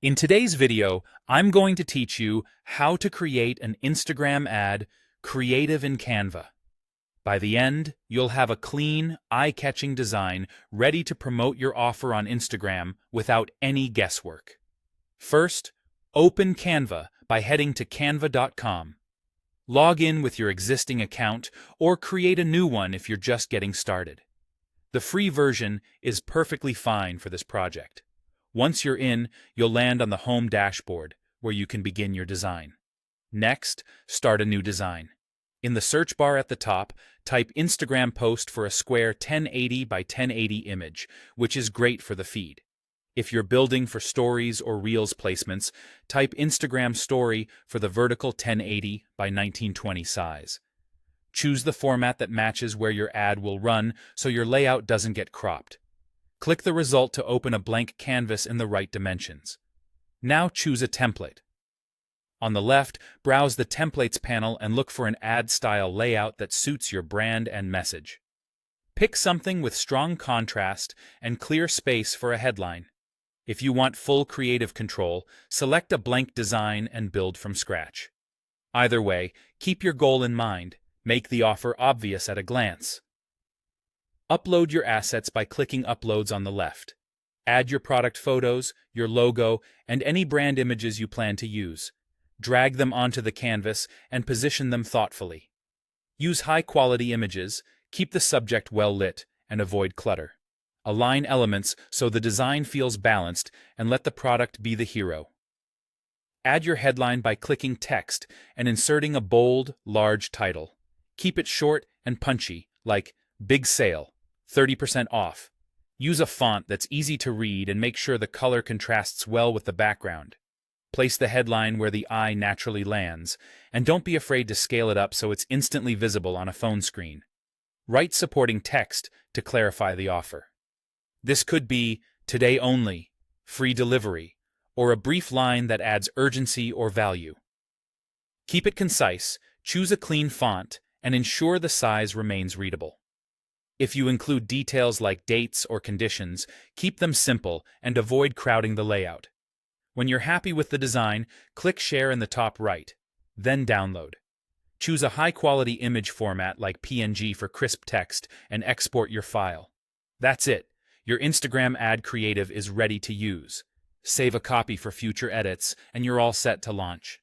In today's video, I'm going to teach you how to create an Instagram ad creative in Canva. By the end, you'll have a clean, eye-catching design ready to promote your offer on Instagram without any guesswork. First, open Canva by heading to canva.com. Log in with your existing account or create a new one if you're just getting started. The free version is perfectly fine for this project. Once you're in, you'll land on the home dashboard, where you can begin your design. Next, start a new design. In the search bar at the top, type Instagram post for a square 1080 by 1080 image, which is great for the feed. If you're building for stories or reels placements, type Instagram story for the vertical 1080 by 1920 size. Choose the format that matches where your ad will run so your layout doesn't get cropped. Click the result to open a blank canvas in the right dimensions. Now choose a template. On the left, browse the Templates panel and look for an ad style layout that suits your brand and message. Pick something with strong contrast and clear space for a headline. If you want full creative control, select a blank design and build from scratch. Either way, keep your goal in mind. Make the offer obvious at a glance. Upload your assets by clicking Uploads on the left. Add your product photos, your logo, and any brand images you plan to use. Drag them onto the canvas and position them thoughtfully. Use high-quality images, keep the subject well lit, and avoid clutter. Align elements so the design feels balanced and let the product be the hero. Add your headline by clicking Text and inserting a bold, large title. Keep it short and punchy, like Big Sale, 30% off. Use a font that's easy to read and make sure the color contrasts well with the background. Place the headline where the eye naturally lands, and don't be afraid to scale it up so it's instantly visible on a phone screen. Write supporting text to clarify the offer. This could be "Today only," "Free delivery," or a brief line that adds urgency or value. Keep it concise, choose a clean font, and ensure the size remains readable. If you include details like dates or conditions, keep them simple and avoid crowding the layout. When you're happy with the design, click Share in the top right, then Download. Choose a high-quality image format like PNG for crisp text and export your file. That's it. Your Instagram ad creative is ready to use. Save a copy for future edits, and you're all set to launch.